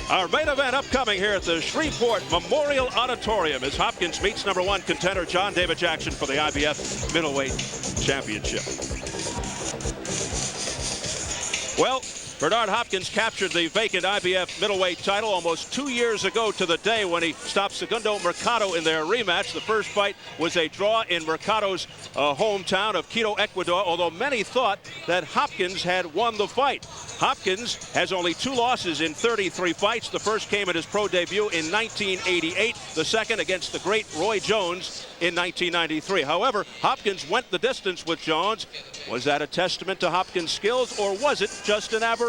Our main event upcoming here at the Shreveport Memorial Auditorium as Hopkins meets #1 contender John David Jackson for the IBF Middleweight Championship. Well, Bernard Hopkins captured the vacant IBF middleweight title almost 2 years ago to the day when he stopped Segundo Mercado in their rematch. The first fight was a draw in Mercado's hometown of Quito, Ecuador, although many thought that Hopkins had won the fight. Hopkins has only 2 losses in 33 fights. The first came at his pro debut in 1988, the second against the great Roy Jones in 1993. However, Hopkins went the distance with Jones. Was that a testament to Hopkins' skills, or was it just an aberration?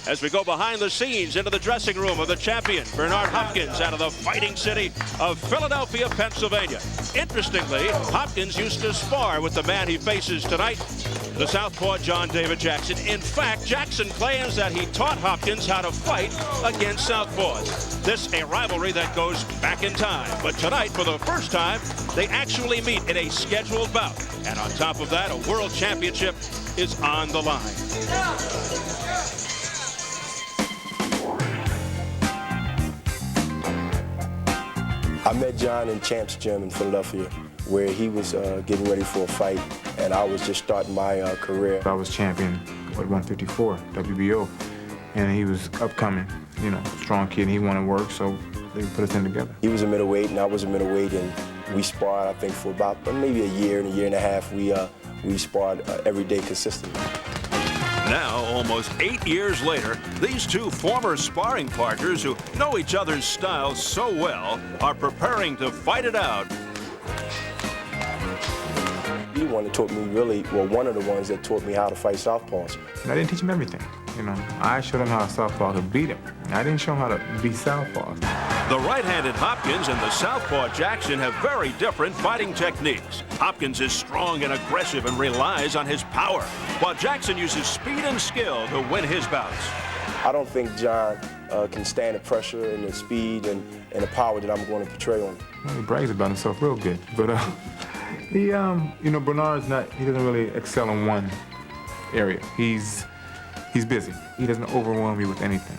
As we go behind the scenes into the dressing room of the champion, Bernard Hopkins, out of the fighting city of Philadelphia, Pennsylvania. Interestingly, Hopkins used to spar with the man he faces tonight, the southpaw John David Jackson. In fact, Jackson claims that he taught Hopkins how to fight against southpaws. This a rivalry that goes back in time. But tonight, for the first time, they actually meet in a scheduled bout. And on top of that, a world championship is on the line. I met John in Champ's Gym in Philadelphia, where he was getting ready for a fight, and I was just starting my career. I was champion at 154, WBO, and he was upcoming, you know, strong kid, and he wanted work, so they put us in together. He was a middleweight, and I was a middleweight, and we sparred, I think, for about maybe a year and a half. We sparred every day consistently. Now, almost 8 years later, these two former sparring partners who know each other's styles so well are preparing to fight it out. He one that taught me one of the ones that taught me how to fight southpaws. And I didn't teach him everything, you know. I showed him how southpaw could beat him. I didn't show him how to beat southpaws. The right-handed Hopkins and the southpaw Jackson have very different fighting techniques. Hopkins is strong and aggressive and relies on his power, while Jackson uses speed and skill to win his bouts. I don't think John can stand the pressure and the speed and the power that I'm going to portray on him. Well, he brags about himself real good, but you know, Bernard's he doesn't really excel in one area. He's busy. He doesn't overwhelm me with anything,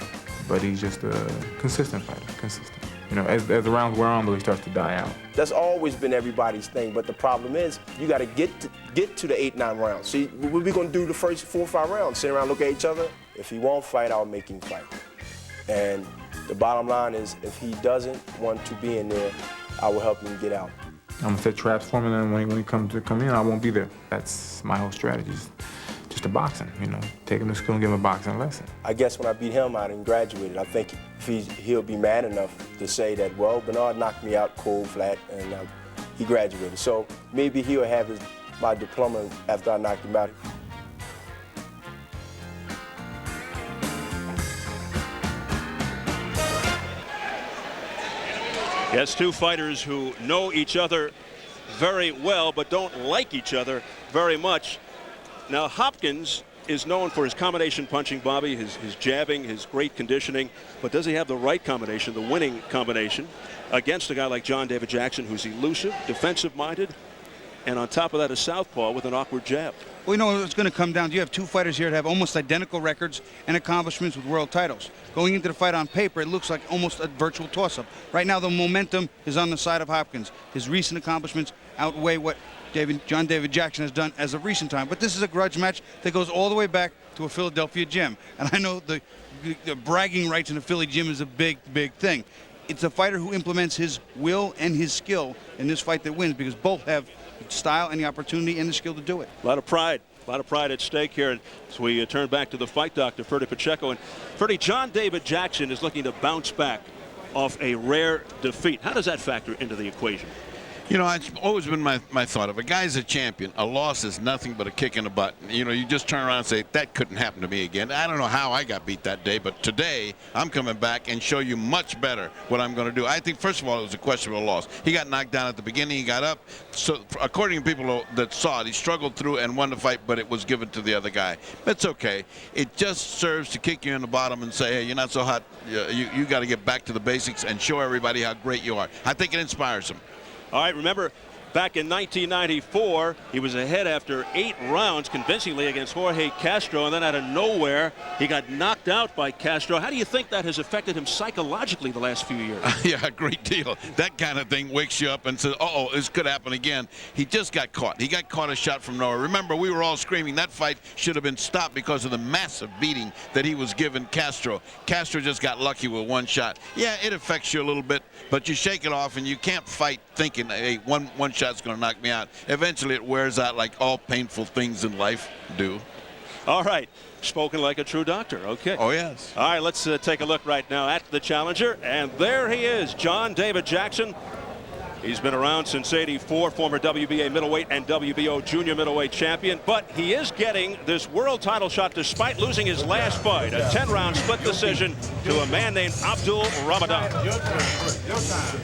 but he's just a consistent fighter, consistent. You know, as the rounds wear on, though, he starts to die out. That's always been everybody's thing, but the problem is you got to get to the 8-9 rounds. See, what we going to do the first 4 or 5 rounds? Sit around, look at each other. If he won't fight, I'll make him fight. And the bottom line is, if he doesn't want to be in there, I will help him get out. I'm gonna set traps for him, and then when he come in, I won't be there. That's my whole strategy. Just a boxing, you know, take him to school and give him a boxing lesson. I guess when I beat him, I didn't graduate. I think he'll be mad enough to say that, well, Bernard knocked me out cold, flat, and he graduated. So maybe he'll have my diploma after I knocked him out. Yes, two fighters who know each other very well but don't like each other very much. Now, Hopkins is known for his combination punching, Bobby, his jabbing, his great conditioning, but does he have the right combination, the winning combination, against a guy like John David Jackson, who's elusive, defensive-minded, and on top of that, a southpaw with an awkward jab? Well, you know, it's going to come down to, you have two fighters here that have almost identical records and accomplishments with world titles. Going into the fight on paper, it looks like almost a virtual toss-up. Right now, the momentum is on the side of Hopkins. His recent accomplishments outweigh what John David Jackson has done as of recent time. But this is a grudge match that goes all the way back to a Philadelphia gym. And I know the bragging rights in a Philly gym is a big, big thing. It's a fighter who implements his will and his skill in this fight that wins, because both have style and the opportunity and the skill to do it. A lot of pride at stake here. And as we turn back to the fight doctor, Ferdy Pacheco. And Ferdy, John David Jackson is looking to bounce back off a rare defeat. How does that factor into the equation? You know, it's always been my thought. If a guy's a champion, a loss is nothing but a kick in the butt. You know, you just turn around and say, that couldn't happen to me again. I don't know how I got beat that day, but today I'm coming back and show you much better what I'm going to do. I think, first of all, it was a question of a loss. He got knocked down at the beginning. He got up. So, according to people that saw it, he struggled through and won the fight, but it was given to the other guy. That's okay. It just serves to kick you in the bottom and say, hey, you're not so hot. You got to get back to the basics and show everybody how great you are. I think it inspires them. All right, remember, back in 1994. He was ahead after 8 rounds convincingly against Jorge Castro, and then out of nowhere, he got knocked out by Castro. How do you think that has affected him psychologically the last few years? Yeah, a great deal. That kind of thing wakes you up and says, uh-oh, this could happen again. He just got caught. He got caught a shot from nowhere. Remember, we were all screaming that fight should have been stopped because of the massive beating that he was giving Castro. Castro just got lucky with 1 shot. Yeah, it affects you a little bit, but you shake it off, and you can't fight thinking, hey, one shot's going to knock me out. Eventually, it wears out like all painful things in life do. All right. Spoken like a true doctor. Okay. Oh, yes. All right, let's take a look right now at the challenger. And there he is, John David Jackson. He's been around since '84, former WBA middleweight and WBO junior middleweight champion. But he is getting this world title shot despite losing his last fight, a 10-round split decision to a man named Abdul Ramadan. Your turn. Your time.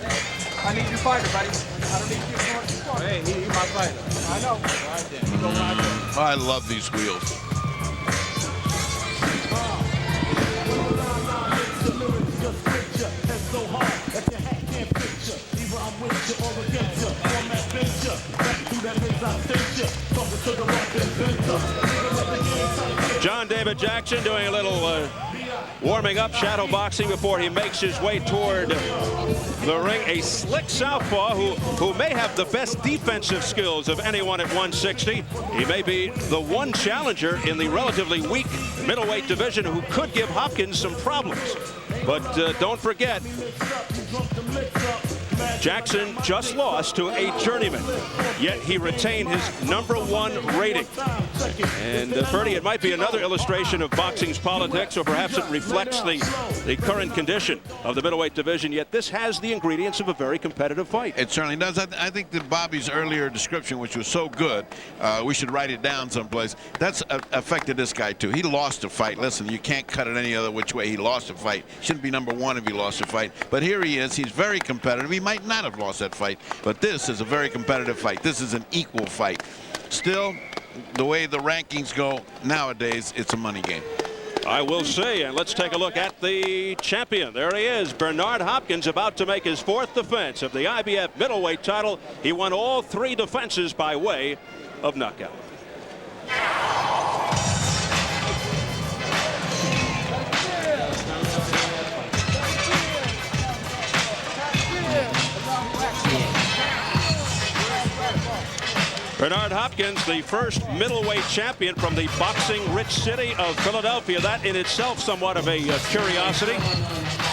I need you fighter, buddy. I don't need you fighter. Hey, he's my fighter. I know. All right, then. You go right there. I love these wheels. John David Jackson doing a little warming up, shadow boxing before he makes his way toward the ring. A slick southpaw who may have the best defensive skills of anyone at 160. He may be the one challenger in the relatively weak middleweight division who could give Hopkins some problems. But don't forget, Jackson just lost to a journeyman, yet he retained his #1 rating. And Bertie, it might be another illustration of boxing's politics, or perhaps it reflects the current condition of the middleweight division, yet this has the ingredients of a very competitive fight. It certainly does. I think that Bobby's earlier description, which was so good, we should write it down someplace. That's affected this guy, too. He lost a fight. Listen, you can't cut it any other which way. He lost a fight. Shouldn't be #1 if he lost a fight. But here he is. He's very competitive. He might not have lost that fight, but this is a very competitive fight. This is an equal fight. Still, the way the rankings go nowadays, it's a money game. I will say, and let's take a look at the champion. There he is, Bernard Hopkins, about to make his 4th defense of the IBF middleweight title. He won all 3 defenses by way of knockout. Bernard Hopkins, the first middleweight champion from the boxing-rich city of Philadelphia. That in itself somewhat of a curiosity.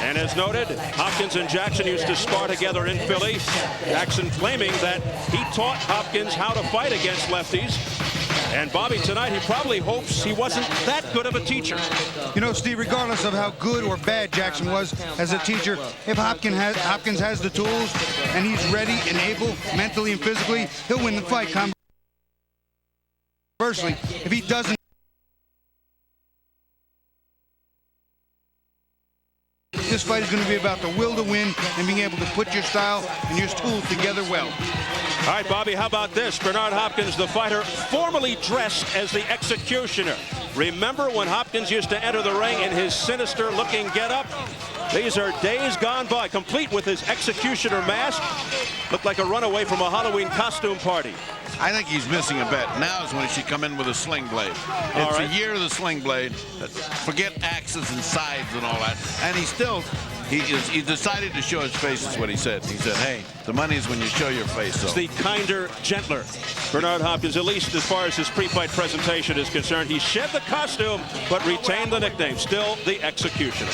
And as noted, Hopkins and Jackson used to spar together in Philly. Jackson claiming that he taught Hopkins how to fight against lefties. And Bobby, tonight he probably hopes he wasn't that good of a teacher. You know, Steve, regardless of how good or bad Jackson was as a teacher, if Hopkins has the tools and he's ready and able mentally and physically, he'll win the fight. Conversely, if he doesn't, this fight is going to be about the will to win and being able to put your style and your tools together well. All right, Bobby, how about this? Bernard Hopkins, the fighter, formerly dressed as the executioner. Remember when Hopkins used to enter the ring in his sinister-looking getup? These are days gone by, complete with his executioner mask. Looked like a runaway from a Halloween costume party. I think he's missing a bet. Now is when he should come in with a sling blade. It's a year of the sling blade. Forget axes and sides and all that. And he decided to show his face, is what he said. He said, hey, the money is when you show your face. So. It's the kinder, gentler Bernard Hopkins, at least as far as his pre-fight presentation is concerned. He shed the costume, but retained the nickname. Still the executioner.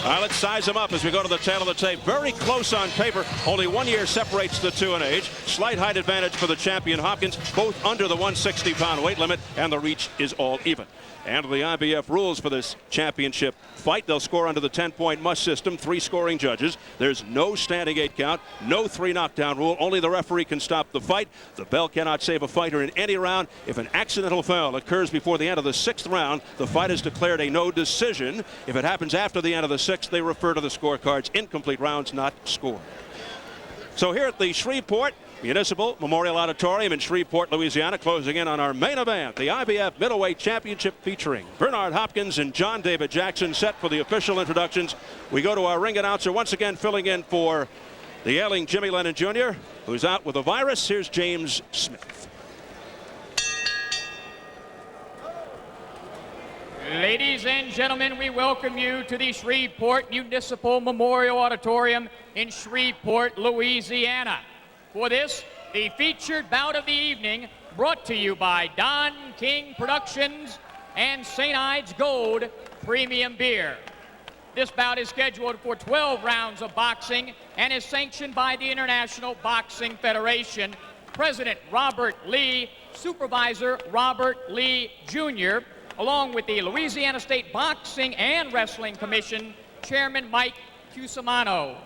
All right, let's size him up as we go to the tail of the tape. Very close on paper. Only 1 year separates the two in age. Slight height advantage for the champion Hopkins, both under the 160-pound weight limit, and the reach is all even. And the IBF rules for this championship fight, they'll score under the 10-point must system, 3 scoring judges. There's no standing 8 count, no 3 knockdown rule. Only the referee can stop the fight. The bell cannot save a fighter in any round. If an accidental foul occurs before the end of the 6th round, the fight is declared a no decision. If it happens after the end of the 6th, they refer to the scorecards. Incomplete rounds not scored. So here at the Shreveport Municipal Memorial Auditorium in Shreveport, Louisiana, closing in on our main event, the IBF Middleweight Championship featuring Bernard Hopkins and John David Jackson, set for the official introductions. We go to our ring announcer once again, filling in for the ailing Jimmy Lennon Jr., who's out with a virus. Here's James Smith. Ladies and gentlemen, we welcome you to the Shreveport Municipal Memorial Auditorium in Shreveport, Louisiana. For this, the featured bout of the evening, brought to you by Don King Productions and St. Ides Gold Premium Beer. This bout is scheduled for 12 rounds of boxing and is sanctioned by the International Boxing Federation. President Robert Lee, Supervisor Robert Lee Jr., along with the Louisiana State Boxing and Wrestling Commission, Chairman Mike Cusimano,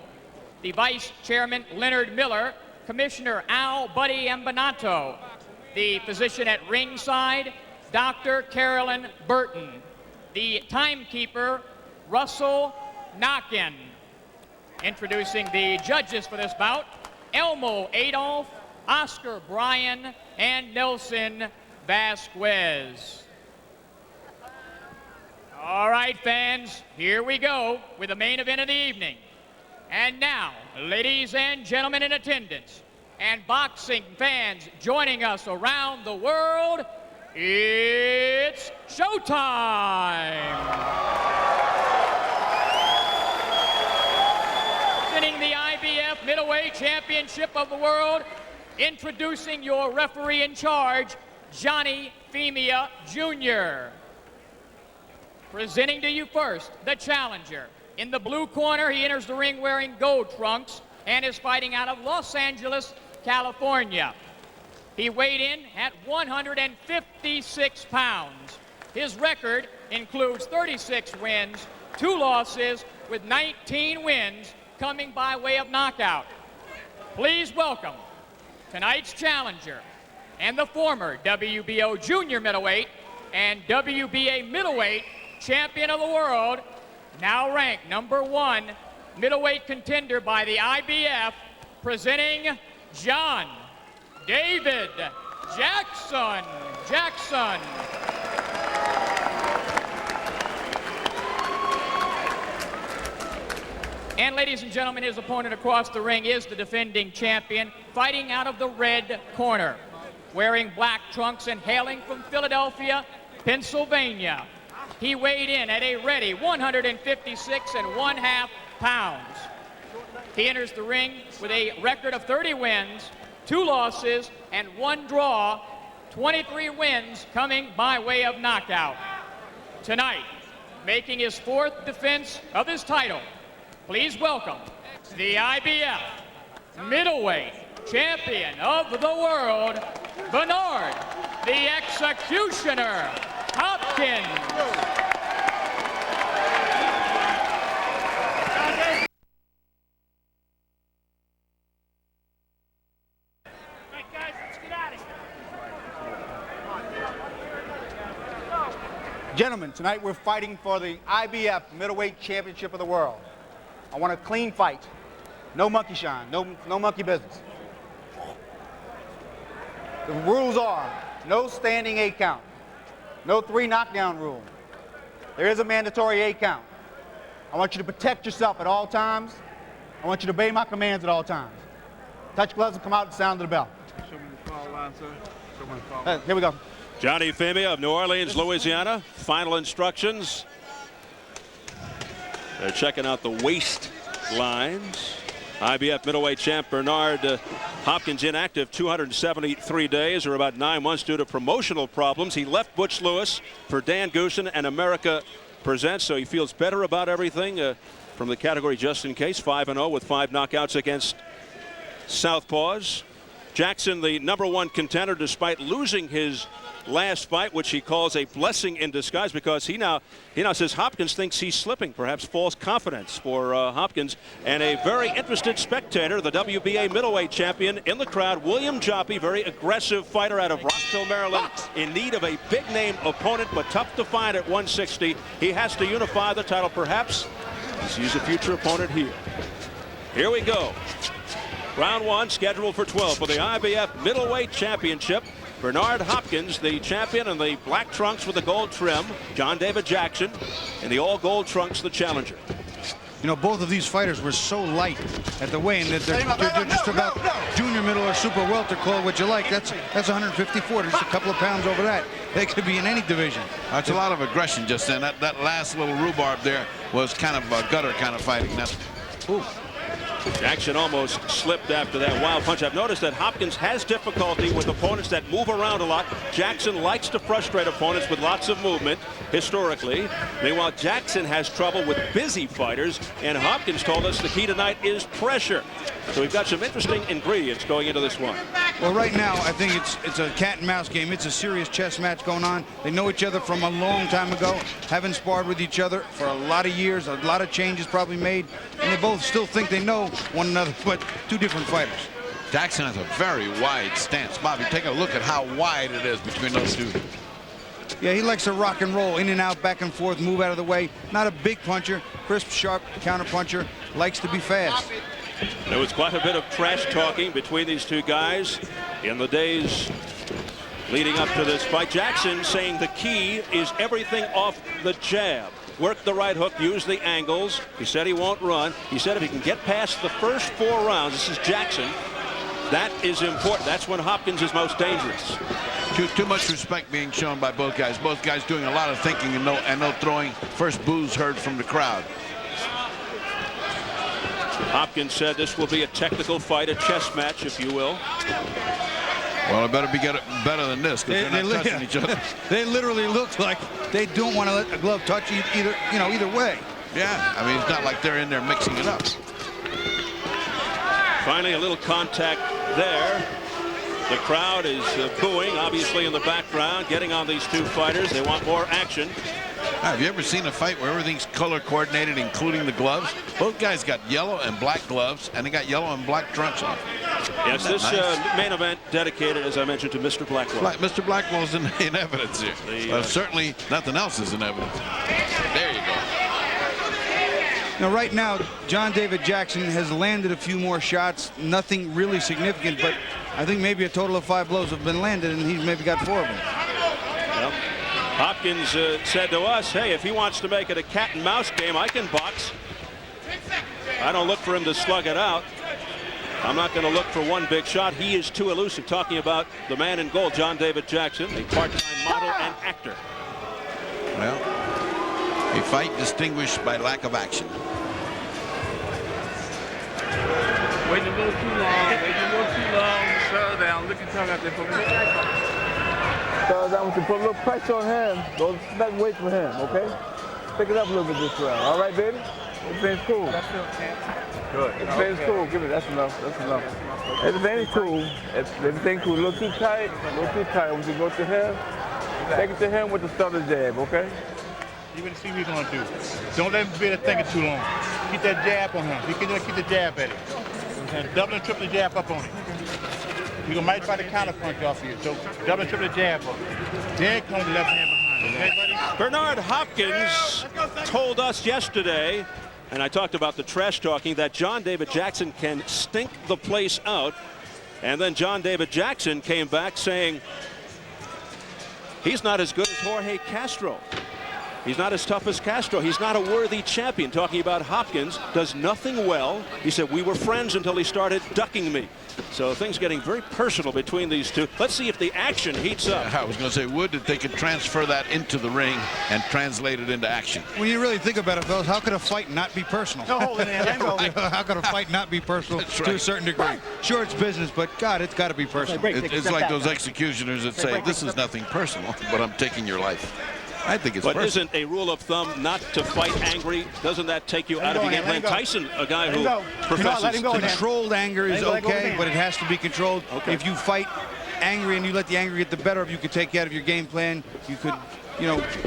the Vice Chairman Leonard Miller, Commissioner Al Buddy Ambanato, the physician at ringside, Dr. Carolyn Burton, the timekeeper, Russell Knockin. Introducing the judges for this bout, Elmo Adolph, Oscar Bryan, and Nelson Vasquez. All right, fans, here we go with the main event of the evening. And now, ladies and gentlemen in attendance, and boxing fans joining us around the world, it's showtime! Presenting the IBF Middleweight Championship of the World, introducing your referee in charge, Johnny Femia Jr. Presenting to you first, the challenger. In the blue corner, he enters the ring wearing gold trunks and is fighting out of Los Angeles, California. He weighed in at 156 pounds. His record includes 36 wins, 2 losses, with 19 wins coming by way of knockout. Please welcome tonight's challenger and the former WBO junior middleweight and WBA middleweight champion of the world, now ranked #1 middleweight contender by the IBF, presenting John David Jackson. And ladies and gentlemen, his opponent across the ring is the defending champion, fighting out of the red corner, wearing black trunks and hailing from Philadelphia, Pennsylvania. He weighed in at a ready 156 1/2 pounds. He enters the ring with a record of 30 wins, 2 losses, and 1 draw, 23 wins coming by way of knockout. Tonight, making his 4th defense of his title, please welcome the IBF middleweight champion of the world, Bernard the Executioner Hopkins. Gentlemen, tonight we're fighting for the IBF Middleweight Championship of the World. I want a clean fight. No monkey shine, no monkey business. The rules are no standing 8 count, no 3 knockdown rule. There is a mandatory 8 count. I want you to protect yourself at all times. I want you to obey my commands at all times. Touch gloves and come out and sound the bell. Show me the foul line, sir. Show me the foul line. Here we go. Johnny Femia of New Orleans, Louisiana. Final instructions. They're checking out the waist lines. IBF middleweight champ Bernard Hopkins inactive 273 days, or about 9 months, due to promotional problems. He left Butch Lewis for Dan Goosen and America Presents, so he feels better about everything from the category just in case. 5-0 with 5 knockouts against Southpaws. Jackson, the #1 contender, despite losing his last fight, which he calls a blessing in disguise, because he now says Hopkins thinks he's slipping, perhaps false confidence for Hopkins. And a very interested spectator, the WBA middleweight champion in the crowd, William Joppy, very aggressive fighter out of Rockville, Maryland, in need of a big name opponent, but tough to find at 160. He has to unify the title, perhaps. He sees a future opponent here. Here we go. Round 1 scheduled for 12 for the IBF middleweight championship. Bernard Hopkins, the champion, in the black trunks with the gold trim. John David Jackson in the all gold trunks, the challenger. You know, both of these fighters were so light at the weigh-in that they're just about junior, middle, or super welter, call it what you like. That's 154, just a couple of pounds over that. They could be in any division. That's a lot of aggression just then. That last little rhubarb there was kind of a gutter kind of fighting. Ooh. Jackson almost slipped after that wild punch. I've noticed that Hopkins has difficulty with opponents that move around a lot. Jackson likes to frustrate opponents with lots of movement, historically. Meanwhile, Jackson has trouble with busy fighters, and Hopkins told us the key tonight is pressure. So we've got some interesting ingredients going into this one. Well, right now, I think it's a cat and mouse game. It's a serious chess match going on. They know each other from a long time ago, haven't sparred with each other for a lot of years, a lot of changes probably made, and they both still think they know one another, but two different fighters. Jackson has a very wide stance. Bobby, take a look at how wide it is between those two. Yeah, he likes to rock and roll, in and out, back and forth, move out of the way. Not a big puncher, crisp, sharp counter puncher, likes to be fast. There was quite a bit of trash talking between these two guys in the days leading up to this fight. Jackson saying the key is everything off the jab. Work the right hook, use the angles. He said he won't run. He said if he can get past the first 4 rounds, this is Jackson, that is important. That's when Hopkins is most dangerous. Too much respect being shown by both guys. Both guys doing a lot of thinking and no throwing. First boos heard from the crowd. Hopkins said this will be a technical fight, a chess match, if you will. Well, it better be better than this, because they're not touching each other. They literally look like they don't want to let the glove touch either way. Yeah, I mean, it's not like they're in there mixing it up. Finally, a little contact there. The crowd is booing, obviously, in the background, getting on these two fighters. They want more action. Have you ever seen a fight where everything's color coordinated, including the gloves? Both guys got yellow and black gloves, and they got yellow and black trunks on. Yes, this nice? Main event dedicated, as I mentioned, to Mr. Blackwell. Mr. Blackwell's in evidence here. Certainly nothing else is in evidence. There you go. Now, right now, John David Jackson has landed a few more shots. Nothing really significant, but I think maybe a total of 5 blows have been landed, and he's maybe got 4 of them. Well, Hopkins said to us, hey, if he wants to make it a cat and mouse game, I can box. I don't look for him to slug it out. I'm not going to look for one big shot. He is too elusive. Talking about the man in gold, John David Jackson, a part-time model and actor. Well, a fight distinguished by lack of action. Waiting a little too long. Waiting a little too long. Settle down. Look at tongue out there for me. So I want to put a little pressure on him. Don't let wait for him, okay? Pick it up a little bit this round. All right, baby? Everything's cool. Good. Everything's cool. Give it. That's enough. That's enough. Everything's cool. Everything's cool. A little too tight. A little too tight. When you go to him, take it to him with the stutter jab, okay? You're going to see what he's going to do. Don't let him be thinking too long. Keep that jab on him. He can just keep the jab at it. And double and triple the jab up on him. He might try to counter punch off you. So double and triple the jab up. Then come the left hand behind him. Okay, buddy? Bernard Hopkins told us yesterday, and I talked about the trash talking, that John David Jackson can stink the place out. And then John David Jackson came back saying he's not as good as Jorge Castro. He's not as tough as Castro. He's not a worthy champion. Talking about Hopkins, does nothing well. He said, we were friends until he started ducking me. So things getting very personal between these two. Let's see if the action heats up. I was going to say, would that they could transfer that into the ring and translate it into action. When you really think about it, fellas, how could a fight not be personal? No, hold it in. How could a fight not be personal to a certain degree? Sure, it's business, but God, it's got to be personal. It's like those executioners that say, this is nothing personal, but I'm taking your life. I think it's personal. Isn't a rule of thumb not to fight angry? Doesn't that take you out of the game plan? Tyson, a guy who professes controlled anger is okay, but it has to be controlled. Okay. If you fight angry and you let the anger get the better of you, could take you out of your game plan. You could,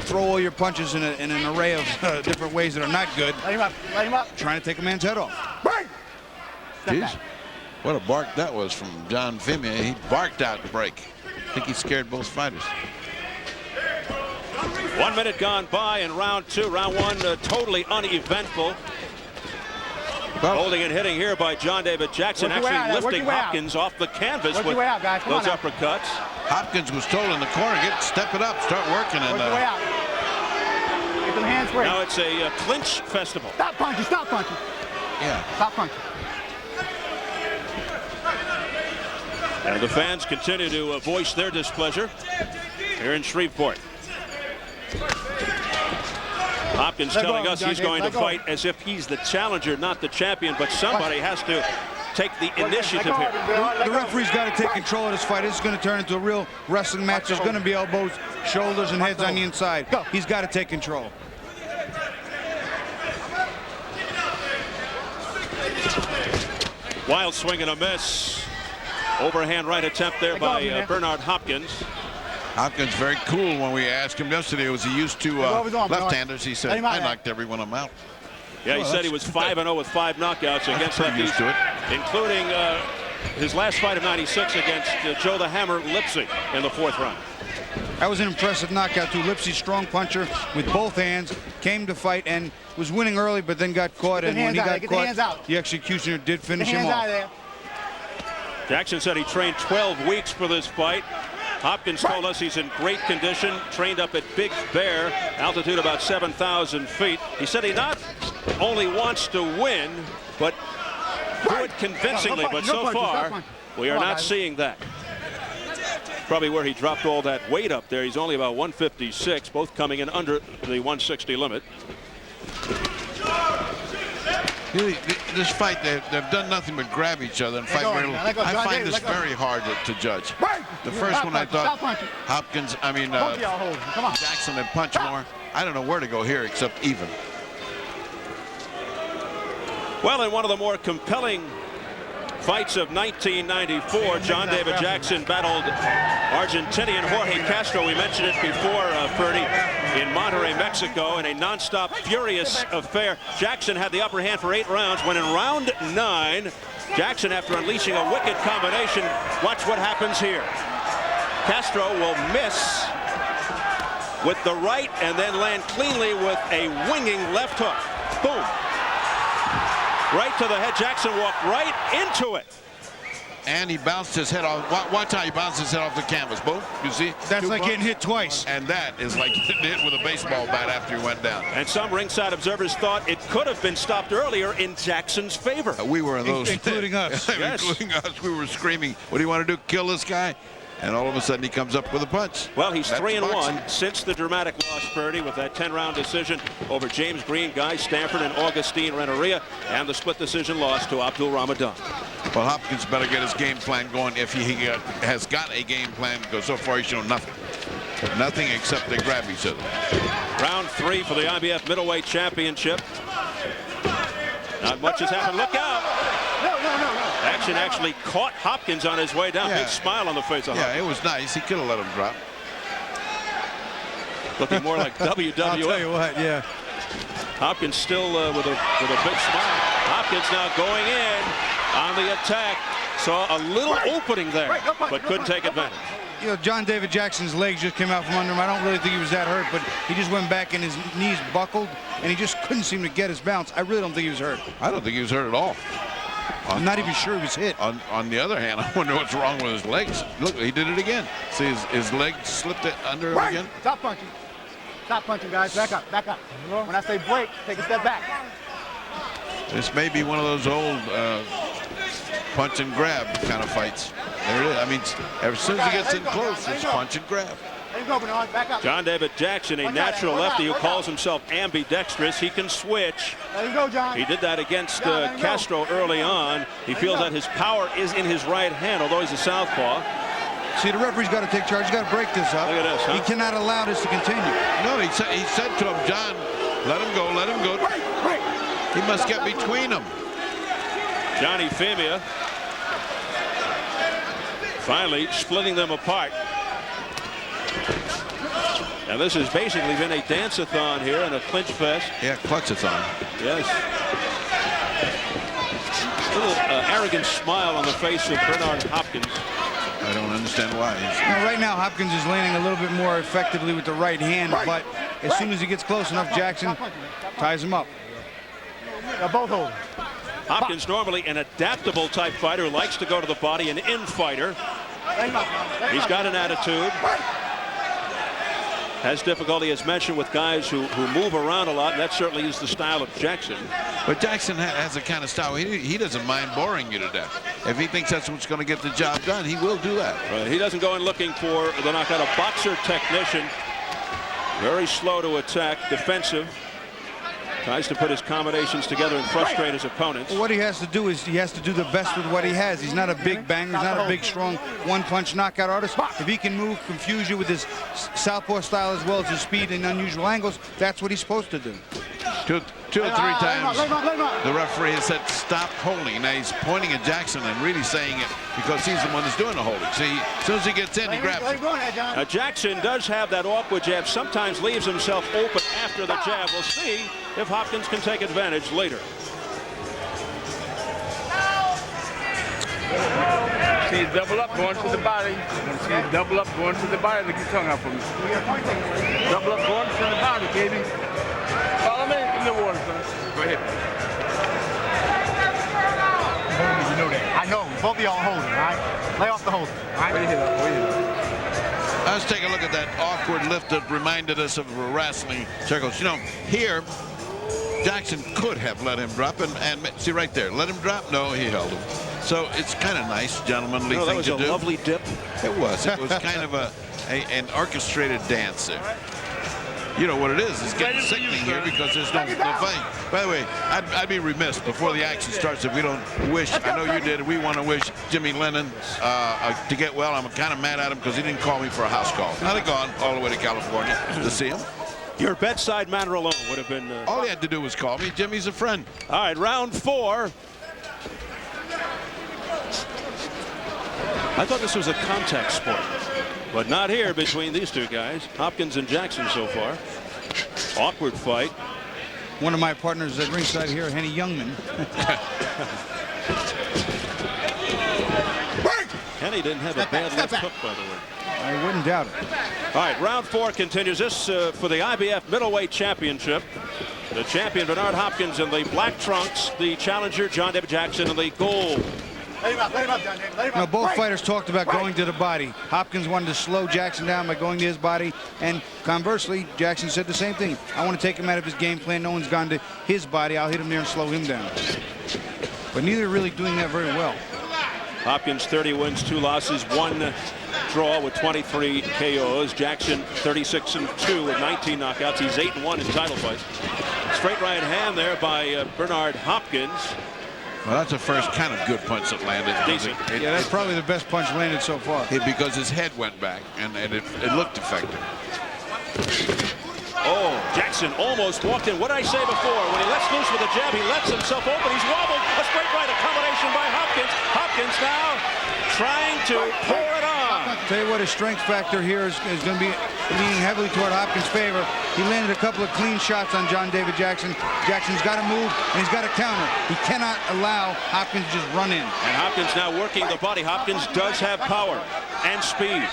throw all your punches in an array of different ways that are not good. Light him up. Light him up. Trying to take a man's head off. Break! Jeez. What a bark that was from John Fimia. He barked out the break. I think he scared both fighters. 1 minute gone by in round 2. Round 1 totally uneventful. Holding and hitting here by John David Jackson, actually lifting Hopkins off the canvas with those uppercuts. Hopkins was told in the corner, step it up, start working. And Get them hands Hands free. Now it's a clinch festival. Stop punching, stop punching. Yeah. Stop punching. And the fans continue to voice their displeasure here in Shreveport. Hopkins telling us he's going to fight as if he's the challenger, not the champion, but somebody has to take the initiative here. The referee's got to take control of this fight. This is going to turn into a real wrestling match. There's going to be elbows, shoulders, and heads on the inside. He's got to take control. Wild swing and a miss. Overhand right attempt there by Bernard Hopkins. Hopkins very cool. When we asked him yesterday, was he used to left-handers? He said, I knocked every one of them out. Yeah, he said he was 5-0 with 5 knockouts against lefties, used to it. including his last fight of '96 against Joe the Hammer Lipsy in the 4th round. That was an impressive knockout too. Lipsy, strong puncher with both hands, came to fight and was winning early, but then got caught. And when he got caught, the executioner did finish him off. Jackson said he trained 12 weeks for this fight. Hopkins told us he's in great condition, trained up at Big Bear, altitude about 7,000 feet. He said he not only wants to win, but do it convincingly. But so far, we are not seeing that. Probably where he dropped all that weight up there. He's only about 156, both coming in under the 160 limit. Really, this fight, they've done nothing but grab each other and fight. I find this very hard to judge. The first one I thought Hopkins, Jackson had punched more. I don't know where to go here except even. Well, in one of the more compelling fights of 1994, John David Jackson battled Argentinian Jorge Castro. We mentioned it before, Ferdy, in Monterrey, Mexico, in a nonstop furious affair. Jackson had the upper hand for 8 rounds. When in round 9, Jackson, after unleashing a wicked combination, watch what happens here. Castro will miss with the right and then land cleanly with a winging left hook. Boom. Right to the head. Jackson walked right into it. And he bounced his head off. Watch how he bounced his head off the canvas. Boom. You see? That's like getting hit twice. And that is like getting hit with a baseball bat after he went down. And some ringside observers thought it could have been stopped earlier in Jackson's favor. We were in those. Including us. Yes. Including us. We were screaming, what do you want to do? Kill this guy? And all of a sudden he comes up with a punch. Well, he's 3-1 since the dramatic loss, Purdy, with that 10-round decision over James Green, Guy Stanford, and Augustine Renneria, and the split decision loss to Abdul Ramadan. Well, Hopkins better get his game plan going if he has got a game plan, because so far he's shown nothing. Nothing except they grab each other. Round 3 for the IBF Middleweight Championship. Not much has happened. Look out! Action actually caught Hopkins on his way down. Yeah. Big smile on the face of Hopkins. Yeah, it was nice. He could have let him drop. Looking more like WWF. I'll tell you what, yeah. Hopkins still with a big smile. Hopkins now going in on the attack. Saw a little opening there, but couldn't take advantage. You know, John David Jackson's legs just came out from under him. I don't really think he was that hurt, but he just went back and his knees buckled, and he just couldn't seem to get his balance. I really don't think he was hurt. I don't think he was hurt at all. I'm not even sure he was hit. On the other hand, I wonder what's wrong with his legs. Look, he did it again. See, his leg slipped it under him again. Stop punching. Stop punching, guys. Back up, back up. When I say break, take a step back. This may be one of those old punch and grab kind of fights. There it is. I mean, as soon as he gets in close, it's punch and grab. There you go, Bernard. Back up. John David Jackson, a natural lefty who calls himself ambidextrous. He can switch. There you go, John. He did that against Castro early on. He feels that his power is in his right hand, although he's a southpaw. See, the referee's got to take charge. He's got to break this up. Look at this, huh? He cannot allow this to continue. No, he said to him, John, let him go, let him go. He must get between them. Johnny Femia finally splitting them apart. And this has basically been a dance-a-thon here and a clinch fest. Yeah, clutch-a-thon. Yes. A little arrogant smile on the face of Bernard Hopkins. I don't understand why. Right now, Hopkins is landing a little bit more effectively with the right hand, but as soon as he gets close enough, Jackson ties him up. Both hold. Hopkins normally an adaptable type fighter, likes to go to the body, an in fighter. He's got an attitude. has difficulty, as mentioned, with guys who move around a lot, and that certainly is the style of Jackson. But Jackson has a kind of style. He doesn't mind boring you to death. If he thinks that's what's going to get the job done, he will do that. Right. He doesn't go in looking for the knockout. A boxer technician, very slow to attack, defensive. Tries to put his combinations together and frustrate his opponents. Well, what he has to do is he has to do the best with what he has. He's not a big banger. He's not a big, strong one-punch knockout artist. If he can move, confuse you with his southpaw style as well as his speed and unusual angles, that's what he's supposed to do. Two or three times the referee has said stop holding. Now he's pointing at Jackson and really saying it because he's the one that's doing the holding. See, as soon as he gets in, he grabs it. Now Jackson does have that awkward jab, sometimes leaves himself open after the jab. We'll see if Hopkins can take advantage later. See, double up, going to the body. See, double up, going to the body. Look your tongue out for me. Double up, going to the body, baby. Follow me in the water, son. Go ahead. You know that. I know. Both of y'all are holding, all right? Lay off the holding, all right? Wait here. Let's take a look at that awkward lift that reminded us of wrestling circles. You know, here, Jackson could have let him drop, and see right there, let him drop? No, he held him. So it's kind of nice, gentlemanly thing to do. That was a lovely dip. It was. It was kind of an orchestrated dance there. You know what it is? It's getting sickening here because there's no fight. By the way, I'd be remiss before the action starts if we don't wish. I know you did. We want to wish Jimmy Lennon to get well. I'm kind of mad at him because he didn't call me for a house call. I'd have gone all the way to California to see him. Your bedside manner alone would have been... all he had to do was call me. Jimmy's a friend. All right, round 4. I thought this was a contact sport, but not here between these two guys, Hopkins and Jackson so far. Awkward fight. One of my partners at ringside here, Henny Youngman. Henny didn't have a bad left hook, by the way. I wouldn't doubt it. All right, round 4 continues. This for the IBF Middleweight Championship. The champion, Bernard Hopkins, in the black trunks. The challenger, John David Jackson, in the gold. Let him up, John David. Let him up. Both fighters talked about going to the body. Hopkins wanted to slow Jackson down by going to his body, and conversely, Jackson said the same thing. I want to take him out of his game plan. No one's gone to his body. I'll hit him there and slow him down. But neither are really doing that very well. Hopkins 30 wins, 2 losses, 1 draw with 23 KOs. Jackson 36-2 with 19 knockouts. He's 8-1 in title fights. Straight right hand there by Bernard Hopkins. Well, that's the first kind of good punch that landed. Decent. Yeah, that's probably the best punch landed so far. Because his head went back, and it looked effective. Oh, Jackson almost walked in. What did I say before? When he lets loose with a jab, he lets himself open. He's wobbled. A straight right, a combination by Hopkins. Hopkins now trying to pull it on. Tell you what, his strength factor here is going to be leaning heavily toward Hopkins' favor. He landed a couple of clean shots on John David Jackson. Jackson's got to move, and he's got to counter. He cannot allow Hopkins to just run in. And Hopkins now working the body. Hopkins does have power and speed.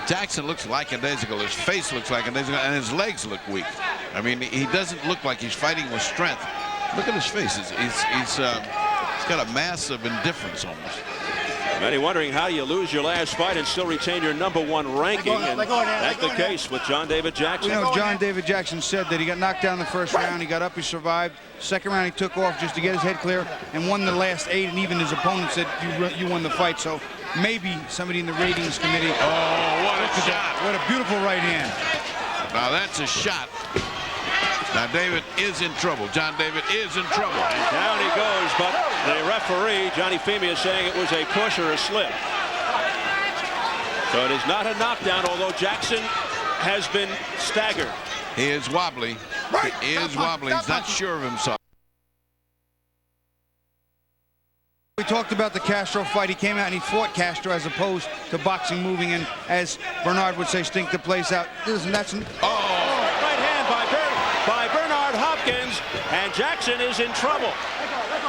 Jackson looks lackadaisical. His face looks lackadaisical, and his legs look weak. I mean, he doesn't look like he's fighting with strength. Look at his face. He's got a mass of indifference almost. Many wondering how you lose your last fight and still retain your #1 ranking, and that's the case with John David Jackson. You know, John David Jackson said that he got knocked down the first round, he got up, he survived. Second round, he took off just to get his head clear and won the last 8, and even his opponent said you won the fight. So maybe somebody in the ratings committee. Oh, what a shot. What a beautiful right hand. Now that's a shot. Now David is in trouble. John David is in trouble. And down he goes, but the referee, Johnny Femia, is saying it was a push or a slip. So it is not a knockdown, although Jackson has been staggered. He is wobbly. He is wobbly. He's not sure of himself. We talked about the Castro fight. He came out and he fought Castro as opposed to boxing, moving, and as Bernard would say, stink the place out. Listen, that's... Right hand by Bernard Hopkins, and Jackson is in trouble.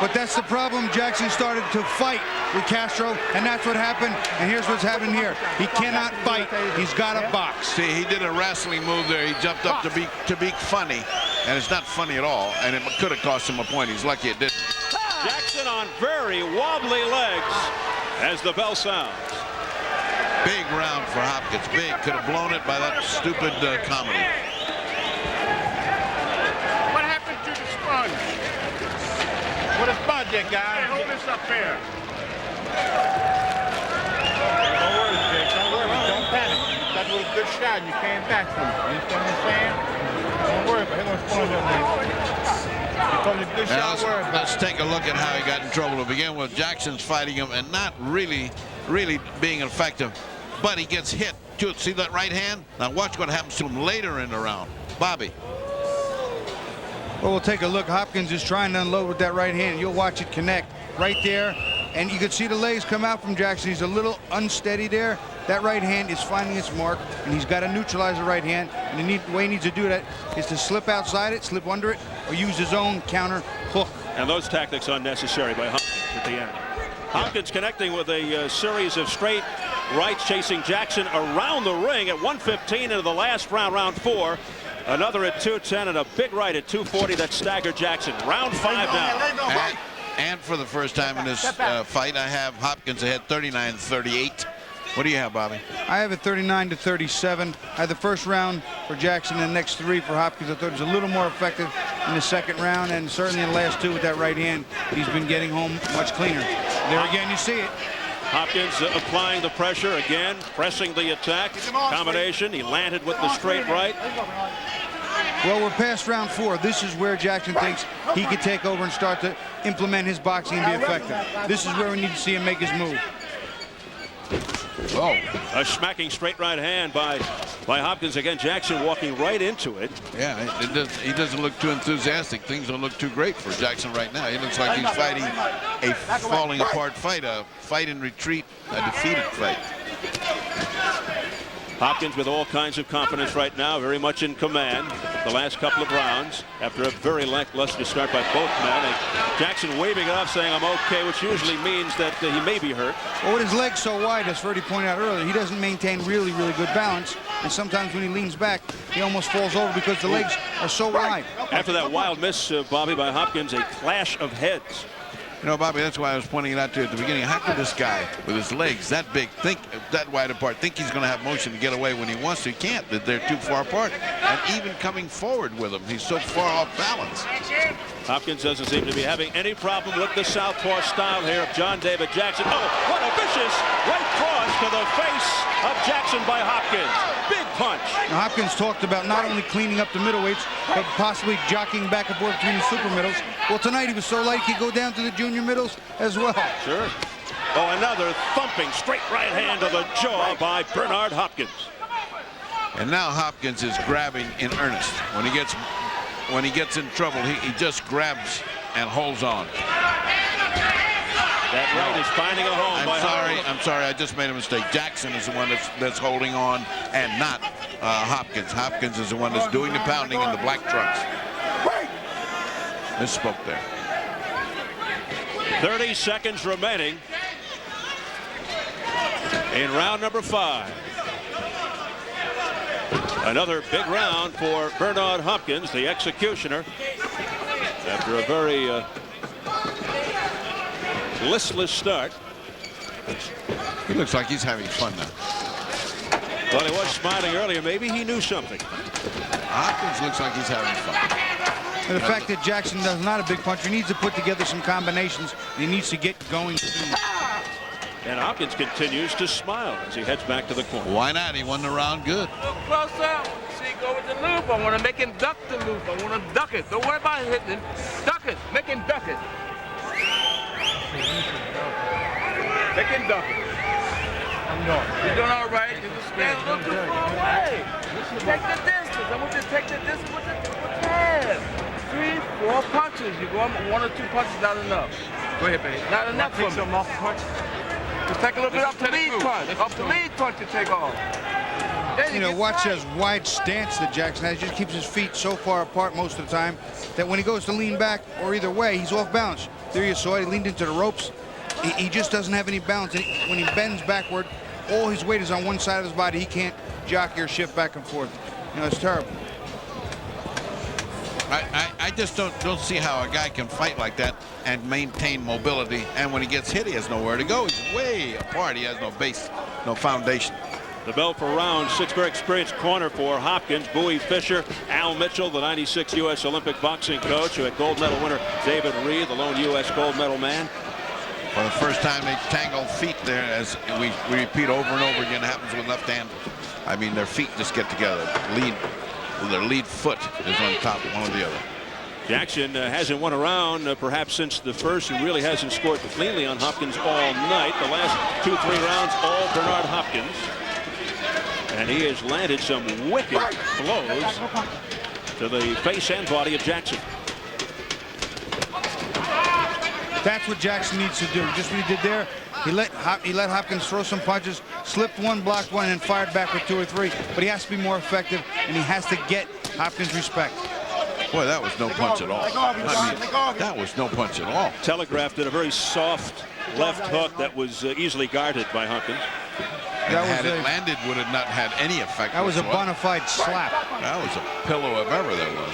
But that's the problem. Jackson started to fight with Castro, and that's what happened. And here's what's happened here. He cannot fight. He's got to box. See, he did a wrestling move there. He jumped up to be funny, and it's not funny at all. And it could have cost him a point. He's lucky it didn't. Jackson on very wobbly legs as the bell sounds. Big round for Hopkins. Big. Could have blown it by that stupid comedy. What happened to the sponge? What a sponge, that guy. Hey, hold this up here. Don't worry, Jake. Don't worry. Don't panic. That was a good shot, and you came back from it. You understand what I'm saying? Don't worry about it. He's going to sponge up there. Because a good shot, worry about it. Let's take a look at how he got in trouble. To begin with, Jackson's fighting him and not really being effective. But he gets hit. See that right hand? Now watch what happens to him later in the round. Bobby. Well, we'll take a look. Hopkins is trying to unload with that right hand. You'll watch it connect right there. And you can see the legs come out from Jackson. He's a little unsteady there. That right hand is finding its mark, and he's got to neutralize the right hand. And the way he needs to do that is to slip outside it, slip under it, or use his own counter hook. And those tactics unnecessary by Hopkins at the end. Hopkins connecting with a series of straight rights, chasing Jackson around the ring at 1:15 into the last round, round 4. Another at 2:10 and a big right at 2:40 that staggered Jackson. Round 5 now. And for the first time in this fight, I have Hopkins ahead 39-38. What do you have, Bobby? I have it 39-37. I had the first round for Jackson and the next 3 for Hopkins. I thought it was a little more effective in the second round, and certainly in the last 2 with that right hand, he's been getting home much cleaner. There again, you see it. Hopkins applying the pressure again, pressing the attack. Combination. He landed with the straight right. Well, we're past round 4. This is where Jackson thinks he could take over and start to implement his boxing and be effective. This is where we need to see him make his move. Oh, a smacking straight right hand by Hopkins. Again, Jackson walking right into it. Yeah, he doesn't look too enthusiastic. Things don't look too great for Jackson right now. He looks like he's fighting a falling apart fight, a fight in retreat, a defeated fight. Hopkins with all kinds of confidence right now, very much in command the last couple of rounds after a very lackluster start by both men. And Jackson waving it off, saying I'm okay, which usually means that he may be hurt. Well, with his legs so wide, as Ferdy pointed out earlier, he doesn't maintain really good balance. And sometimes when he leans back, he almost falls over because the legs are so wide. After that wild miss, Bobby, by Hopkins, a clash of heads. You know, Bobby, that's why I was pointing it out to you at the beginning. How could this guy, with his legs that big, that wide apart, think he's going to have motion to get away when he wants to? He can't. They're too far apart. And even coming forward with him, he's so far off balance. Hopkins doesn't seem to be having any problem with the southpaw style here of John David Jackson. Oh, what a vicious right cross to the face of Jackson by Hopkins. Big punch. Now, Hopkins talked about not only cleaning up the middleweights, but possibly jockeying back and forth between the super middles. Well, tonight he was so light he could go down to the junior middles as well. Sure. Oh, another thumping straight right hand to the jaw by Bernard Hopkins. And now Hopkins is grabbing in earnest. When he gets in trouble, he just grabs and holds on. That right is finding a home. I'm sorry, I just made a mistake. Jackson is the one that's holding on, and not Hopkins. Hopkins is the one that's doing the pounding in the black trunks. Misspoke there. 30 seconds remaining in round number 5. Another big round for Bernard Hopkins, the executioner, after a very listless start. He looks like he's having fun now. Well, he was smiling earlier. Maybe he knew something. Hopkins looks like he's having fun. And the fact that Jackson is not a big puncher, he needs to put together some combinations. He needs to get going soon. And Hopkins continues to smile as he heads back to the corner. Why not? He won the round good. Look close up. See, go with the loop. I want to make him duck the loop. I want to duck it. Don't worry about hitting him. Duck it. Make him duck it. Make him duck it. You're doing all right. You just stand a little too far away. Take the distance. I want you to take the distance with the head. 3, 4 punches. You go 1 or 2 punches, not enough. Go ahead, baby. Not enough for me. Just take a little bit off the lead punch. Off the lead punch you take off. You know, watch his wide stance that Jackson has. He just keeps his feet so far apart most of the time that when he goes to lean back or either way, he's off balance. There you saw it. He leaned into the ropes. He just doesn't have any balance. And when he bends backward, all his weight is on one side of his body. He can't jockey or shift back and forth. You know, it's terrible. I just don't see how a guy can fight like that and maintain mobility. And when he gets hit, he has nowhere to go. He's way apart. He has no base. no foundation. The bell for round 6. Very experienced corner for Hopkins. Bowie Fisher, Al Mitchell, the '96 U.S. Olympic boxing coach, who had gold medal winner David Reed, the lone U.S. gold medal man. For the first time, they tangle feet there, as we repeat over and over again. It happens with left-handers. I mean, their feet just get together. Their lead foot is on top of one or the other. Jackson hasn't won a round perhaps since the first, and really hasn't scored cleanly on Hopkins all night. The last 2-3 rounds, all Bernard Hopkins. And he has landed some wicked blows to the face and body of Jackson. That's what Jackson needs to do. Just what he did there. He let Hopkins throw some punches, slipped one, blocked one, and fired back with 2 or 3. But he has to be more effective, and he has to get Hopkins' respect. Boy, that was no punch at all. I mean, that was no punch at all. Telegraphed in a very soft left hook that was easily guarded by Hopkins. Had it landed, would have not had any effect. That was a bona fide slap. That was a pillow if ever there was.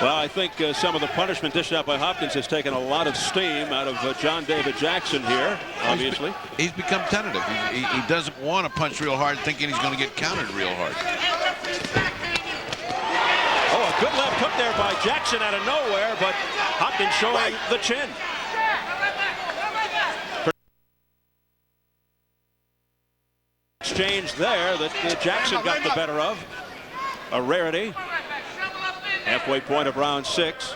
Well, I think some of the punishment dished out by Hopkins has taken a lot of steam out of John David Jackson here, obviously. He's become tentative. He doesn't want to punch real hard, thinking he's going to get countered real hard. Oh, a good left hook there by Jackson out of nowhere, but Hopkins showing the chin. Exchange there that Jackson got the better of. A rarity. Halfway point of round 6.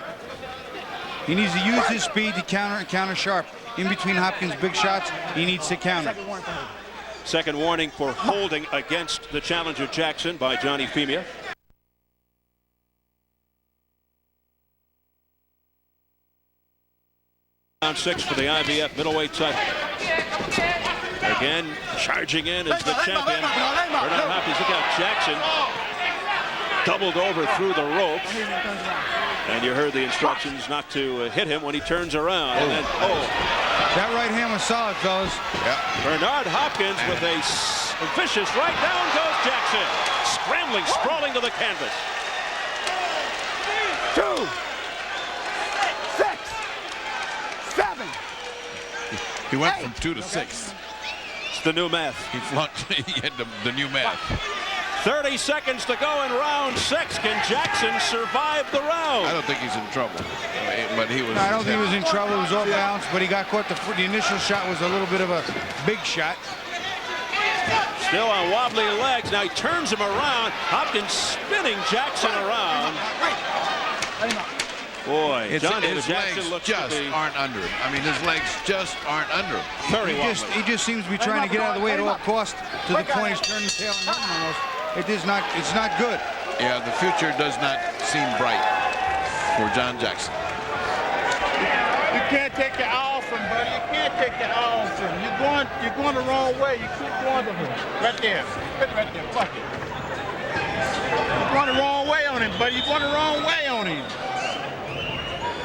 He needs to use his speed to counter and counter sharp. In between Hopkins' big shots, he needs to counter. Second warning for holding against the challenger Jackson by Johnny Femia. Round 6 for the IBF middleweight title. Again, charging in as the champion. Bernard Hopkins. Look out, Jackson doubled over through the ropes, and you heard the instructions not to hit him when he turns around. And then, that right hand was solid, fellas. Yeah. Bernard Hopkins with a vicious right. Down goes Jackson, scrambling, sprawling to the canvas. 2, 6, 7. He went from 2 to 6. It's the new math. He flunked. He had the new math. 30 seconds to go in round 6. Can Jackson survive the round? I don't think he's in trouble, but he was. No, I don't think he was in trouble. He was off balance, but he got caught. The initial shot was a little bit of a big shot. Still on wobbly legs. Now he turns him around. Hopkins spinning Jackson around. Boy, John David Jackson looks just aren't under him. I mean, his legs just aren't under him. He just seems to be trying to get out of the way at all costs, to the point he's turning tail and running almost. It's not good. Yeah, the future does not seem bright for John Jackson. You can't take your eye off him, buddy. You can't take your eye off him. You're going the wrong way. You keep going to him. Right there. Right there. Fuck it. You're going the wrong way on him, buddy. You're going the wrong way on him.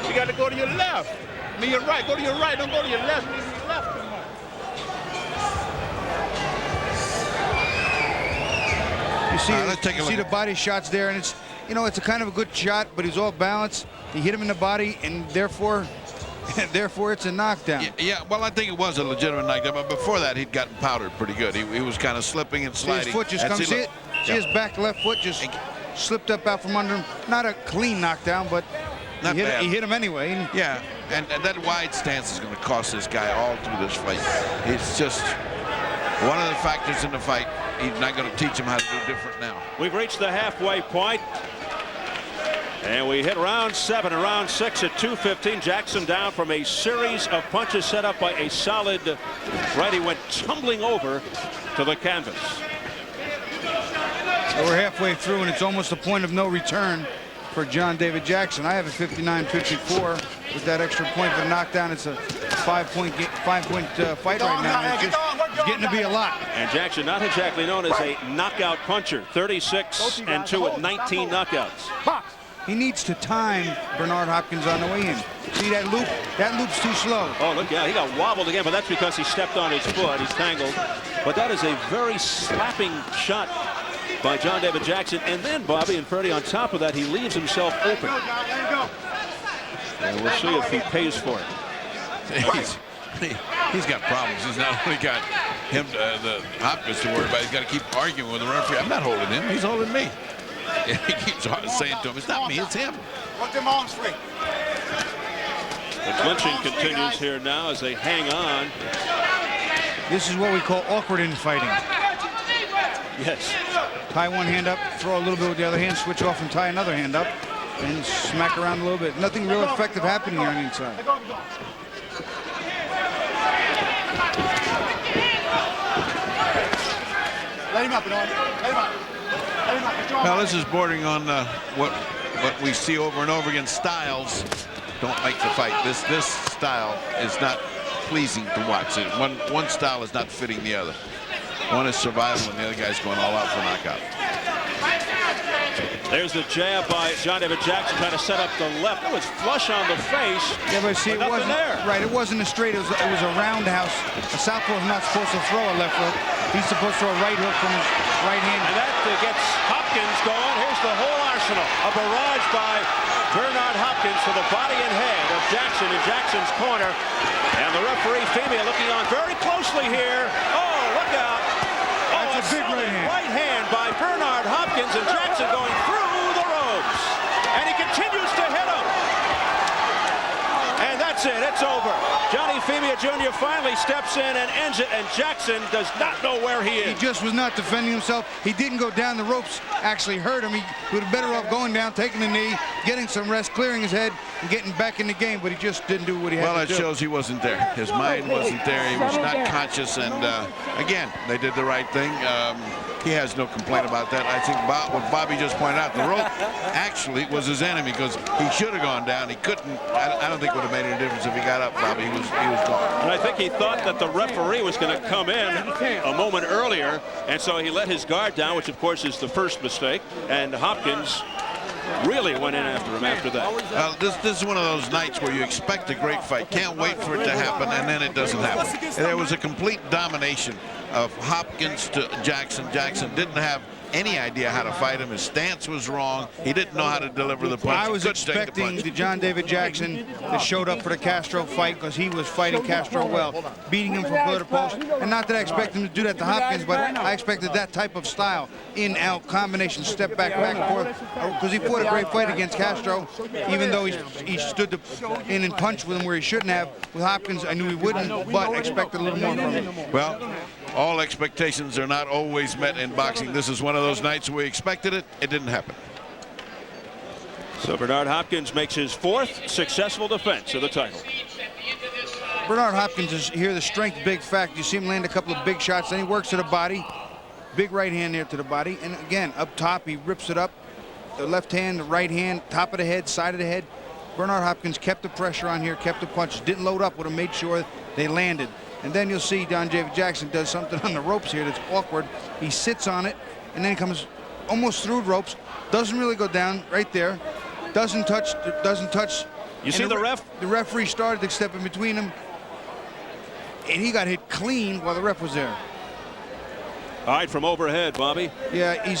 You got to go to your left. I mean, your right. Go to your right. Don't go to your left. Leave your left too much. You see the body shots there, and it's a kind of a good shot, but he's off balance. He hit him in the body, and therefore it's a knockdown. Yeah, well, I think it was a legitimate knockdown, but before that, he'd gotten powdered pretty good. He was kind of slipping and sliding. His foot just comes in. See his back left foot just slipped up out from under him. Not a clean knockdown, but he hit him anyway. Yeah, and that wide stance is going to cost this guy all through this fight. It's just one of the factors in the fight. He's not going to teach him how to do different now. We've reached the halfway point, and we hit round 7 and round 6 at 2:15. Jackson down from a series of punches set up by a solid right. He went tumbling over to the canvas. So we're halfway through, and it's almost a point of no return for John David Jackson. I have a 59-54 with that extra point for the knockdown. It's a 5-point fight right now. It's getting to be a lot. And Jackson, not exactly known as a knockout puncher. 36-2 with 19 knockouts. He needs to time Bernard Hopkins on the way in. See that loop? That loop's too slow. Oh, look, yeah, he got wobbled again, but that's because he stepped on his foot. He's tangled. But that is a very slapping shot by John David Jackson. And then, Bobby and Freddie, on top of that, he leaves himself open. And we'll see if he pays for it. He's got problems. He's not only got the Hopkins to worry about. He's got to keep arguing with the referee. I'm not holding him. He's holding me. And he keeps saying to him, it's not me, it's him. Put them arms straight. The clinching continues here now as they hang on. This is what we call awkward infighting. Yes. Tie one hand up, throw a little bit with the other hand, switch off and tie another hand up, and smack around a little bit. Nothing real effective happening here on the inside. Let him up, Bernard. Let him up. Let him up. Now this is bordering on what we see over and over again. Styles don't make the fight. This style is not pleasing to watch. One style is not fitting the other. One is survival and the other guy's going all out for knockout. There's the jab by John David Jackson trying to set up the left. That was flush on the face. Yeah, but see, it wasn't there. Right. It wasn't a straight. It was a roundhouse. A southpaw is not supposed to throw a left hook. He's supposed to throw a right hook from his right hand. And that gets Hopkins going. Here's the whole arsenal. A barrage by Bernard Hopkins to the body and head of Jackson in Jackson's corner. And the referee, Femia, looking on very closely here. Oh, look out. That's a big right hand by Bernard Hopkins, and Jackson going through the ropes. And he continues to hit him. And that's it. It's over. Johnny Femia Jr. finally steps in and ends it, and Jackson does not know where he is. He just was not defending himself. He didn't go down. The ropes actually hurt him. He would have better off going down, taking the knee, getting some rest, clearing his head, and getting back in the game, but he just didn't do what he had to do. Well, it shows he wasn't there. His mind wasn't there. He was not conscious, and again, they did the right thing. He has no complaint about that. I think what Bobby just pointed out, the rope actually was his enemy because he should have gone down. He couldn't. I don't think it would have made any difference if he got up, Bobby. He was gone. And I think he thought that the referee was going to come in a moment earlier, and so he let his guard down, which of course is the first mistake, and Hopkins really went in after him after that. This is one of those nights where you expect a great fight, can't wait for it to happen, and then it doesn't happen. And there was a complete domination of Hopkins to Jackson. Jackson didn't have any idea how to fight him. His stance was wrong. He didn't know how to deliver the punch. I was expecting the John David Jackson that showed up for the Castro fight because he was fighting Castro well, beating him from pillar to post. And not that I expect him to do that to Hopkins, but I expected that type of style, in-out combination, step back and forth, because he fought a great fight against Castro, even though he stood in and punched with him where he shouldn't have. With Hopkins, I knew he wouldn't, but expected a little more from him. Well, all expectations are not always met in boxing. This is one of those nights we expected it. It didn't happen. So Bernard Hopkins makes his fourth successful defense of the title. Bernard Hopkins is here, the strength, big fact. You see him land a couple of big shots, then he works to the body. Big right hand there to the body. And again, up top, he rips it up. The left hand, the right hand, top of the head, side of the head. Bernard Hopkins kept the pressure on here, kept the punches, didn't load up with him, made sure they landed. And then you'll see John David Jackson does something on the ropes here that's awkward. He sits on it, and then he comes almost through ropes, doesn't really go down right there, doesn't touch. You see the ref? The referee started to step in between them, and he got hit clean while the ref was there. All right, from overhead, Bobby. Yeah,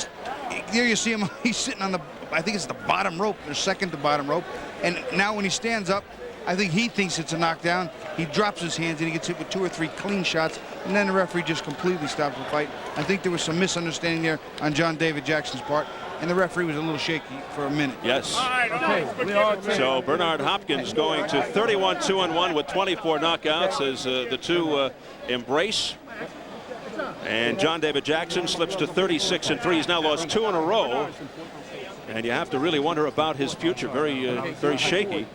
there you see him, he's sitting on I think it's the bottom rope, the second to bottom rope. And now when he stands up, I think he thinks it's a knockdown. He drops his hands and he gets hit with 2 or 3 clean shots, and then the referee just completely stops the fight. I think there was some misunderstanding there on John David Jackson's part, and the referee was a little shaky for a minute. Yes. So Bernard Hopkins going to 31-2-1 with 24 knockouts as the two embrace. And John David Jackson slips to 36-3. He's now lost 2 in a row. And you have to really wonder about his future. Very shaky.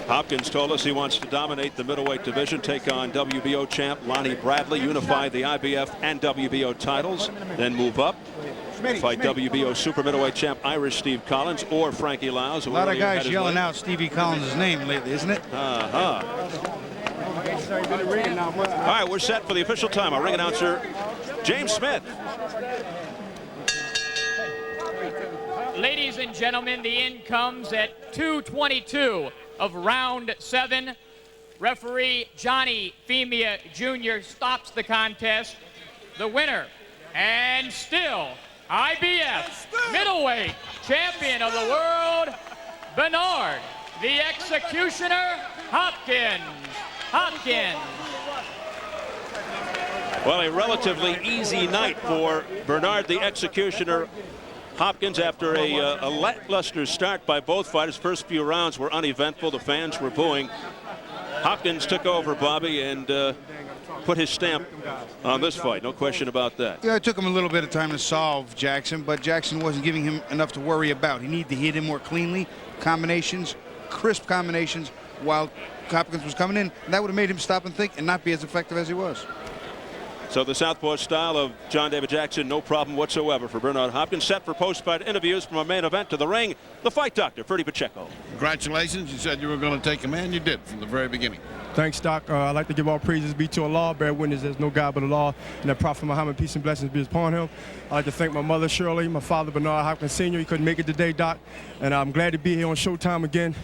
Hopkins told us he wants to dominate the middleweight division, take on WBO champ Lonnie Bradley, unify the IBF and WBO titles, then move up, fight WBO super middleweight champ Irish Steve Collins or Frankie Laus. A lot of guys yelling out Stevie Collins' name lately, isn't it? All right, we're set for the official time. Our ring announcer, James Smith. Ladies and gentlemen, the end comes at 2:22 of round 7. Referee Johnny Femia Jr. stops the contest. The winner, and still IBF middleweight champion of the world, Bernard the Executioner Hopkins. Well, a relatively easy night for Bernard the Executioner Hopkins after a lackluster start by both fighters. First few rounds were uneventful. The fans were booing. Hopkins took over, Bobby, and put his stamp on this fight. No question about that. Yeah, it took him a little bit of time to solve Jackson, but Jackson wasn't giving him enough to worry about. He needed to hit him more cleanly, combinations, crisp combinations, while Hopkins was coming in. And that would have made him stop and think and not be as effective as he was. So the southpaw style of John David Jackson, no problem whatsoever for Bernard Hopkins. Set for post-fight interviews from a main event to the ring, the fight doctor, Ferdy Pacheco. Congratulations. You said you were going to take him, and you did from the very beginning. Thanks, Doc. I'd like to give all praises be to Allah, bear witness there's no God but Allah, and that Prophet Muhammad, peace and blessings be upon him. I'd like to thank my mother, Shirley, my father, Bernard Hopkins Sr. He couldn't make it today, Doc, and I'm glad to be here on Showtime again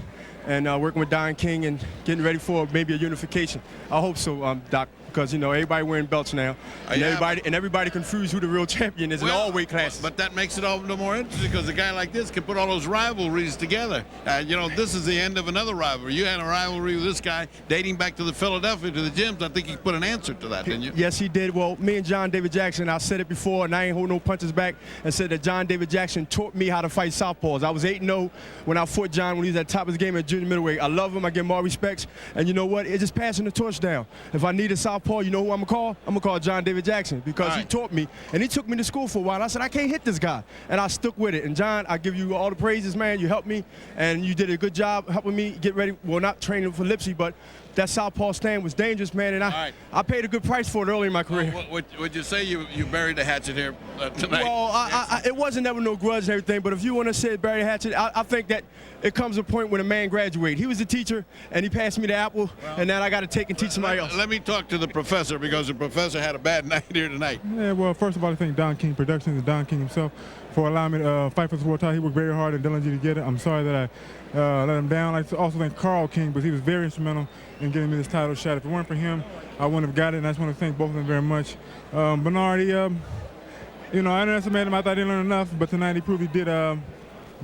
and working with Don King and getting ready for maybe a unification. I hope so, Doc. Because, you know, everybody wearing belts now, and everybody confused who the real champion is in all weight classes. But that makes it all the more interesting because a guy like this can put all those rivalries together. You know, this is the end of another rivalry. You had a rivalry with this guy dating back to the Philadelphia, to the gyms. I think he put an answer to that, didn't you? Yes, he did. Well, me and John David Jackson, I said it before, and I ain't hold no punches back, and said that John David Jackson taught me how to fight southpaws. I was 8-0 when I fought John when he was at the top of his game at junior middleweight. I love him. I give him all respects. And you know what? It's just passing the torch down. If I need a southpaw, you know who I'm going to call? I'm going to call John David Jackson because he taught me, and he took me to school for a while. I said, I can't hit this guy, and I stuck with it. And John, I give you all the praises, man. You helped me, and you did a good job helping me get ready. Well, not training for Lipsy, but that southpaw stand was dangerous, man, and I paid a good price for it early in my career. Would you say you buried the hatchet here tonight? Well, it wasn't ever no grudge and everything, but if you want to say bury the hatchet, I think that it comes a point when a man graduates. He was a teacher, and he passed me the apple, and now I got to take and teach somebody else. Let me talk to the professor because the professor had a bad night here tonight. Yeah, well, first of all, I thank Don King Productions and Don King himself for allowing me to fight for this world title. He worked very hard and diligently to get it. I'm sorry that I let him down. I also thank Carl King because he was very instrumental in getting me this title shot. If it weren't for him, I wouldn't have got it, and I just want to thank both of them very much. Bernard, you know, I underestimated him. I thought I didn't learn enough, but tonight he proved he did.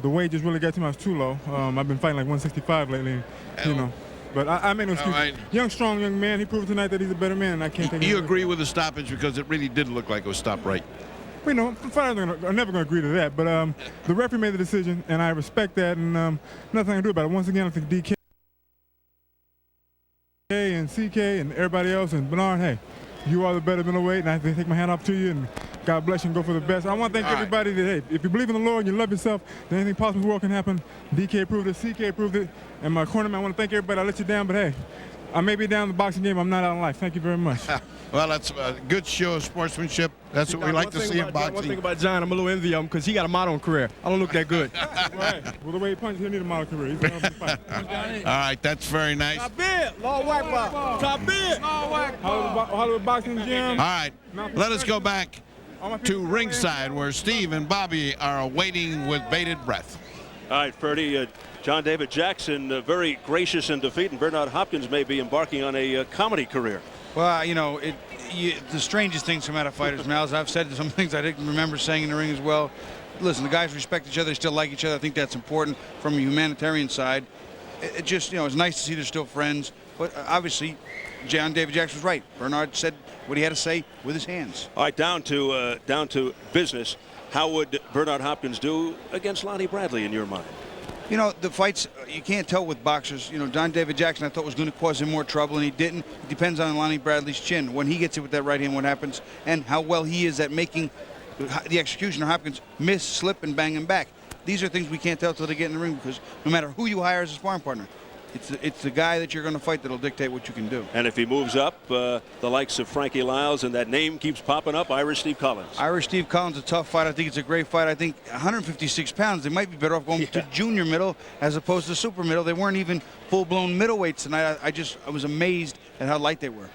The weight just really got to me. I was too low. I've been fighting like 165 lately, you know. But I made no excuse. Young, strong young man. He proved tonight that he's a better man, and I can't take it. You agree with the stoppage because it really did look like it was stopped right? You know, fighters are never going to agree to that. But the referee made the decision, and I respect that, and nothing I can do about it. Once again, I think DK and CK and everybody else, and Bernard, hey, you are the better middleweight, and I take my hat off to you, and God bless you and go for the best. I want to thank everybody that, hey, if you believe in the Lord and you love yourself, then anything possible in the world can happen. DK proved it, CK proved it, and my cornerman, I want to thank everybody. I let you down, but hey, I may be down in the boxing game, I'm not out in life. Thank you very much. Well, that's a good show of sportsmanship. That's what we like to see in boxing. One thing about John, I'm a little envy of him because he got a modeling career. I don't look that good. Right. Well, the way he punches, he'll need a model career. All right, that's very nice. Top bid, Lord Wackbar. Top bid. Hollywood Boxing Gym. All right, let us go back to ringside where Steve and Bobby are awaiting with bated breath. All right, Ferdy, John David Jackson, very gracious in defeat, and Bernard Hopkins may be embarking on a comedy career. Well, you know, the strangest things come out of fighters' mouths. I've said some things I didn't remember saying in the ring as well. Listen, the guys respect each other, they still like each other. I think that's important from a humanitarian side. It just, you know, it's nice to see they're still friends. But obviously, John David Jackson was right. Bernard said what he had to say with his hands. All right, down to business. How would Bernard Hopkins do against Lonnie Bradley in your mind? You know, the fights, you can't tell with boxers. You know, John David Jackson I thought was going to cause him more trouble, and he didn't. It depends on Lonnie Bradley's chin. When he gets it with that right hand, what happens, and how well he is at making the executioner Hopkins miss, slip, and bang him back. These are things we can't tell till they get in the ring because no matter who you hire as a sparring partner, it's the guy that you're going to fight that'll dictate what you can do. And if he moves up, the likes of Frankie Lyles, and that name keeps popping up, Irish Steve Collins. Irish Steve Collins, a tough fight. I think it's a great fight. I think 156 pounds, they might be better off going to junior middle as opposed to super middle. They weren't even full-blown middleweights tonight. I was amazed at how light they were.